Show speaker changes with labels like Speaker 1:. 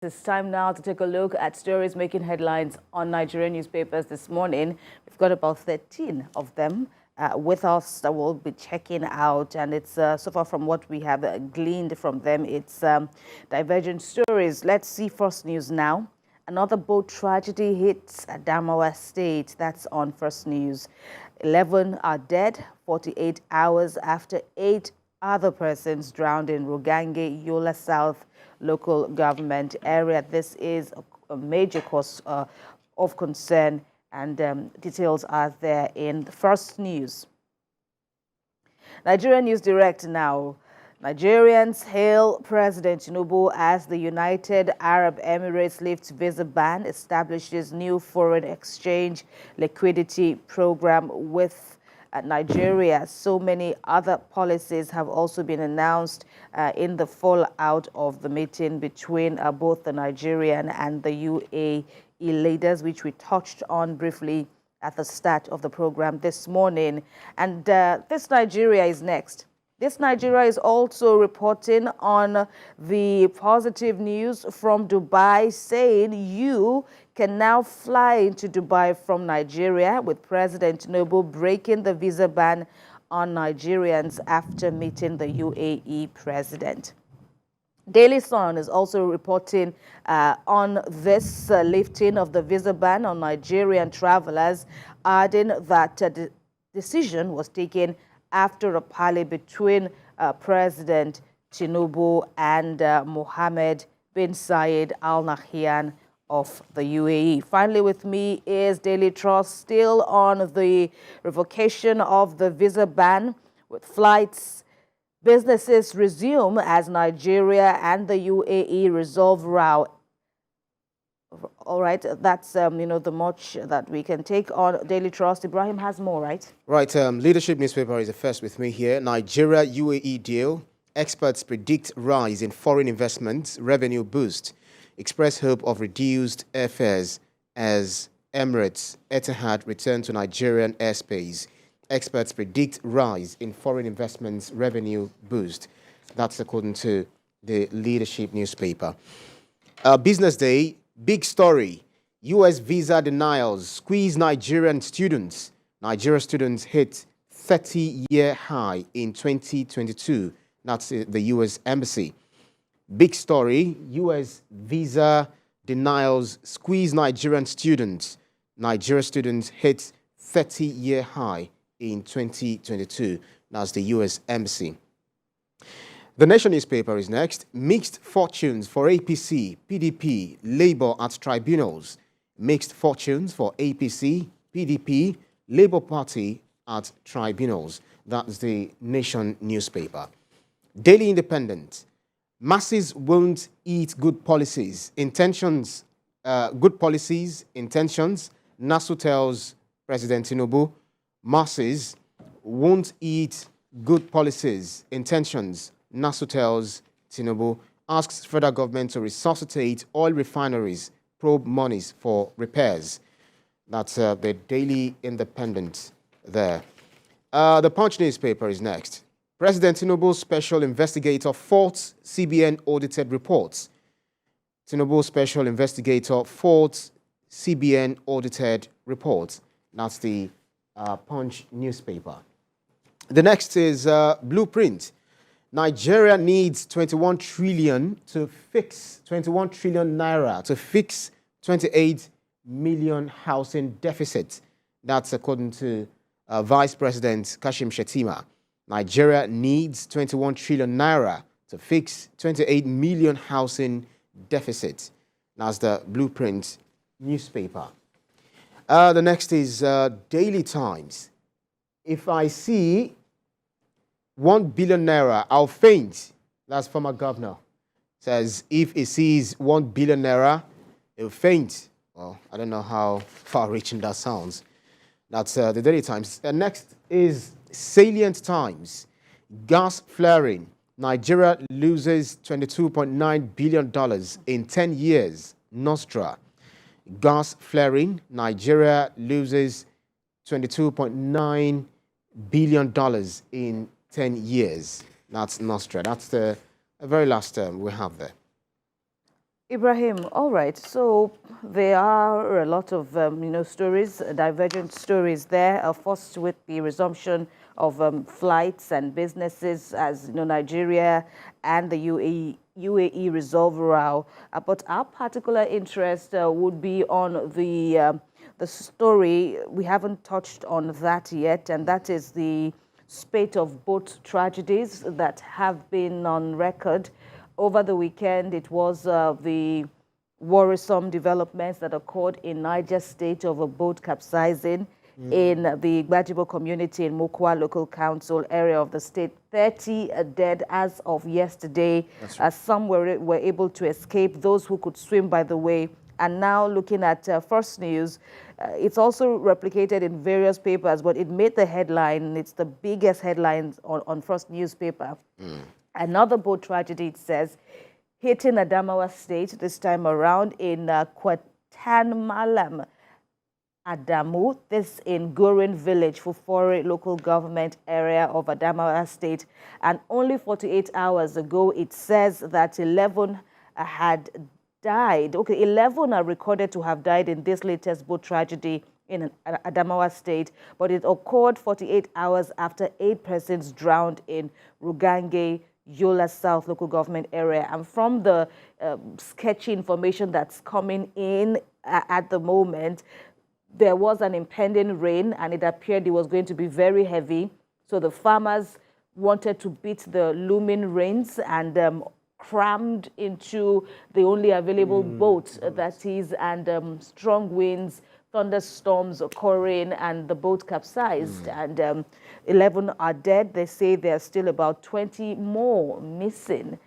Speaker 1: It's time now to take a look at stories making headlines on Nigerian newspapers this morning. We've got about 13 of them with us that we'll be checking out. And it's so far from what we have gleaned from them, it's divergent stories. Let's see First News now. Another boat tragedy hits Adamawa State. That's on First News. 11 are dead 48 hours after 8 other persons drowned in Rugange, Yola South local government area. This is a major cause of concern, and details are there in the First News. Nigerian News Direct now. Nigerians hail President Tinubu as the United Arab Emirates lifts visa ban, establishes new foreign exchange liquidity program with Nigeria. So many other policies have also been announced in the fallout of the meeting between both the Nigerian and the UAE leaders, which we touched on briefly at the start of the program this morning. And this Nigeria is next. This Nigeria is also reporting on the positive news from Dubai, saying you can now fly into Dubai from Nigeria, with President Tinubu breaking the visa ban on Nigerians after meeting the UAE president. Daily Sun is also reporting on this lifting of the visa ban on Nigerian travelers, adding that the decision was taken after a parley between President Tinubu and Mohammed bin Zayed Al Nahyan of the UAE. Finally, with me is Daily Trust, still on the revocation of the visa ban, with flights. Businesses resume as Nigeria and the UAE resolve row. All right, that's, the much that we can take on Daily Trust. Ibrahim has more, right?
Speaker 2: Right, Leadership newspaper is the first with me here. Nigeria-UAE deal. Experts predict rise in foreign investments, revenue boost. Express hope of reduced airfares as Emirates Etihad return to Nigerian airspace. Experts predict rise in foreign investments, revenue boost. That's according to the Leadership newspaper. Business Day. Big story. U.S. visa denials squeeze Nigerian students. Nigeria students hit 30-year high in 2022. That's the U.S. Embassy. Big story. U.S. visa denials squeeze Nigerian students. Nigeria students hit 30-year high in 2022. That's the U.S. Embassy. The Nation newspaper is next. Mixed fortunes for APC, PDP, Labour at tribunals. Mixed fortunes for APC, PDP, Labour Party at tribunals. That's the Nation newspaper. Daily Independent. Masses won't eat good policies. Intentions, good policies, intentions. NASU tells President Tinubu. Masses won't eat good policies, intentions. NASU tells Tinubu, asks federal government to resuscitate oil refineries, probe monies for repairs. That's the Daily Independent there. The Punch newspaper is next. President Tinubu's special investigator faults CBN audited reports. Tinubu's special investigator faults CBN audited reports. That's the Punch newspaper. The next is Blueprint. Nigeria needs 21 trillion naira to fix 28 million housing deficit. That's according to Vice President Kashim Shettima. Nigeria needs 21 trillion naira to fix 28 million housing deficit. That's the Blueprint newspaper. The next is Daily Times. If I see 1 billion naira, I'll faint. That's former governor. Says if he sees 1 billion naira, he'll faint. Well, I don't know how far-reaching that sounds. That's the Daily Times. Next is Salient Times. Gas flaring. Nigeria loses $22.9 billion in 10 years. Nostra. Gas flaring. Nigeria loses $22.9 billion in 10 years. That's Nostra. That's the very last term we have there.
Speaker 1: Ibrahim, all right. So there are a lot of stories, divergent stories there. First, with the resumption of flights and businesses, as Nigeria and the UAE resolve row. But our particular interest would be on the story. We haven't touched on that yet, and that is the spate of boat tragedies that have been on record. Over the weekend, it was the worrisome developments that occurred in Niger State of a boat capsizing in the Gbajibo community in Mokwa local council area of the state. 30 dead as of yesterday.
Speaker 2: That's right.
Speaker 1: Some were able to escape, those who could swim, by the way. And now looking at First News, it's also replicated in various papers, but it made the headline. It's the biggest headline on First newspaper. Another boat tragedy, it says, hitting Adamawa State, this time around in Malam, Adamu, this in Gorin village, Fufore local government area of Adamawa State. And only 48 hours ago, it says that 11 had died. Okay, 11 are recorded to have died in this latest boat tragedy in Adamawa State, but it occurred 48 hours after 8 persons drowned in Rugange, Yola South local government area. And from the sketchy information that's coming in at the moment, there was an impending rain, and it appeared it was going to be very heavy. So the farmers wanted to beat the looming rains and crammed into the only available boat, that is, and strong winds, thunderstorms occurring, and the boat capsized. And 11 are dead. They say there are still about 20 more missing.